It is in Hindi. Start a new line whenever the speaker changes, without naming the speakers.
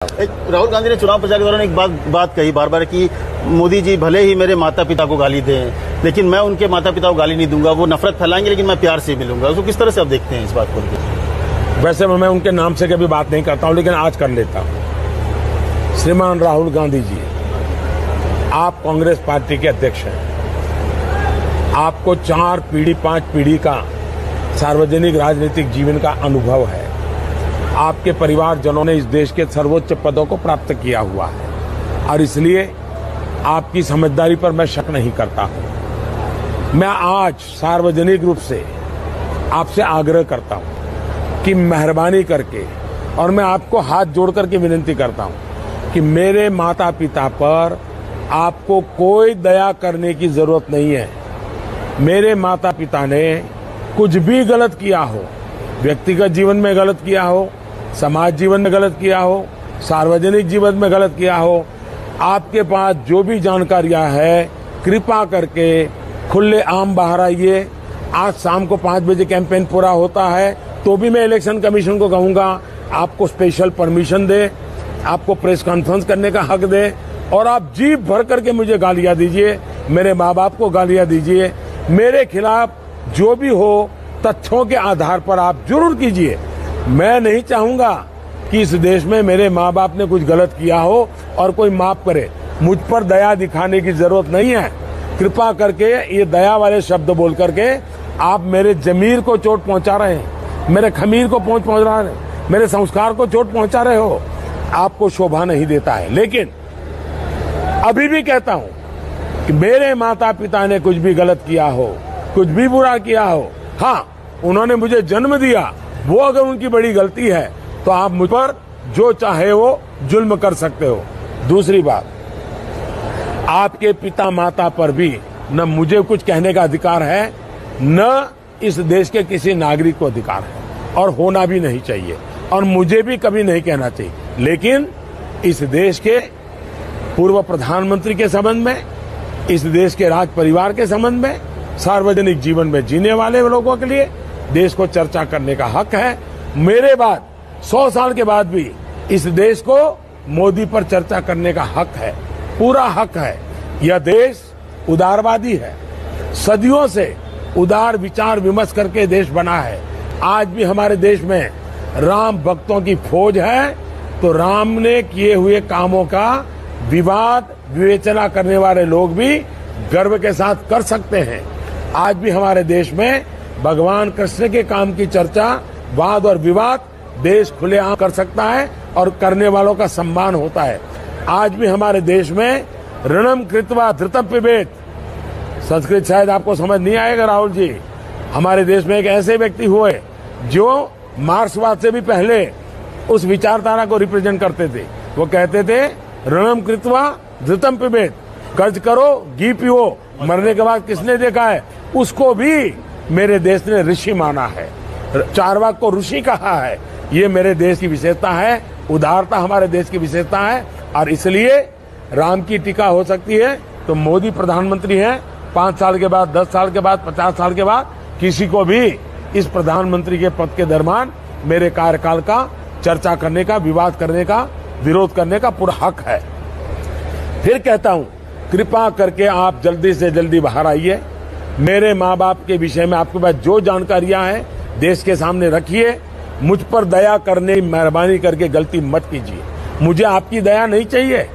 राहुल गांधी ने चुनाव प्रचार के दौरान एक बात कही बार बार कि मोदी जी भले ही मेरे माता पिता को गाली दें, लेकिन मैं उनके माता पिता को गाली नहीं दूंगा। वो नफरत फैलाएंगे लेकिन मैं प्यार से मिलूंगा। उसको किस तरह से आप देखते हैं इस बात को?
वैसे मैं उनके नाम से कभी बात नहीं करता हूं, लेकिन आज कर लेता हूं। श्रीमान राहुल गांधी जी, आप कांग्रेस पार्टी के अध्यक्ष हैं। आपको 4 पीढ़ी 5 पीढ़ी का सार्वजनिक राजनीतिक जीवन का अनुभव है। आपके परिवारजनों ने इस देश के सर्वोच्च पदों को प्राप्त किया हुआ है और इसलिए आपकी समझदारी पर मैं शक नहीं करता हूं। मैं आज सार्वजनिक रूप से आपसे आग्रह करता हूं कि मेहरबानी करके, और मैं आपको हाथ जोड़ करके विनती करता हूं कि मेरे माता पिता पर आपको कोई दया करने की जरूरत नहीं है। मेरे माता पिता ने कुछ भी गलत किया हो, व्यक्तिगत जीवन में गलत किया हो, समाज जीवन में गलत किया हो, सार्वजनिक जीवन में गलत किया हो, आपके पास जो भी जानकारियां है कृपा करके खुले आम बाहर आइए। आज शाम को 5 बजे कैंपेन पूरा होता है तो भी मैं इलेक्शन कमीशन को कहूंगा आपको स्पेशल परमिशन दे, आपको प्रेस कॉन्फ्रेंस करने का हक दे और आप जी भर करके मुझे गालियां दीजिए, मेरे माँ बाप को गालियां दीजिए, मेरे खिलाफ जो भी हो तथ्यों के आधार पर आप जरूर कीजिए। मैं नहीं चाहूंगा कि इस देश में मेरे माँ बाप ने कुछ गलत किया हो और कोई माफ करे। मुझ पर दया दिखाने की जरूरत नहीं है। कृपा करके ये दया वाले शब्द बोल करके आप मेरे जमीर को चोट पहुंचा रहे हैं, मेरे खमीर को पहुंचा रहे हैं, मेरे संस्कार को चोट पहुंचा रहे हो। आपको शोभा नहीं देता है। लेकिन अभी भी कहता हूं कि मेरे माता पिता ने कुछ भी गलत किया हो, कुछ भी बुरा किया हो, हाँ उन्होंने मुझे जन्म दिया, वो अगर उनकी बड़ी गलती है तो आप मुझ पर जो चाहे वो जुल्म कर सकते हो। दूसरी बात, आपके पिता माता पर भी न मुझे कुछ कहने का अधिकार है, न इस देश के किसी नागरिक को अधिकार है और होना भी नहीं चाहिए और मुझे भी कभी नहीं कहना चाहिए। लेकिन इस देश के पूर्व प्रधानमंत्री के संबंध में, इस देश के राज परिवार के संबंध में, सार्वजनिक जीवन में जीने वाले लोगों के लिए देश को चर्चा करने का हक है। मेरे बाद 100 साल के बाद भी इस देश को मोदी पर चर्चा करने का हक है, पूरा हक है। यह देश उदारवादी है, सदियों से उदार विचार विमर्श करके देश बना है। आज भी हमारे देश में राम भक्तों की फौज है, तो राम ने किए हुए कामों का विवाद विवेचना करने वाले लोग भी गर्व के साथ कर सकते हैं। आज भी हमारे देश में भगवान कृष्ण के काम की चर्चा, वाद और विवाद देश खुलेआम कर सकता है और करने वालों का सम्मान होता है। आज भी हमारे देश में ऋणम कृत्वा धृतम पिबेत, संस्कृत शायद आपको समझ नहीं आएगा राहुल जी। हमारे देश में एक ऐसे व्यक्ति हुए जो मार्क्सवाद से भी पहले उस विचारधारा को रिप्रेजेंट करते थे। वो कहते थे ऋणम कृत्वा धृतम पिबेत, कर्ज करो घी पियो, मरने के बाद किसने देखा है। उसको भी मेरे देश ने ऋषि माना है, चारवाक को ऋषि कहा है। ये मेरे देश की विशेषता है, उदारता हमारे देश की विशेषता है और इसलिए राम की टीका हो सकती है तो मोदी प्रधानमंत्री हैं। 5 साल के बाद, 10 साल के बाद, 50 साल के बाद किसी को भी इस प्रधानमंत्री के पद के दरमियान मेरे कार्यकाल का चर्चा करने का, विवाद करने का, विरोध करने का पूरा हक है। फिर कहता हूं, कृपा करके आप जल्दी से जल्दी बाहर आइए। मेरे माँ बाप के विषय में आपके पास जो जानकारियां हैं देश के सामने रखिए। मुझ पर दया करने की मेहरबानी करके गलती मत कीजिए। मुझे आपकी दया नहीं चाहिए।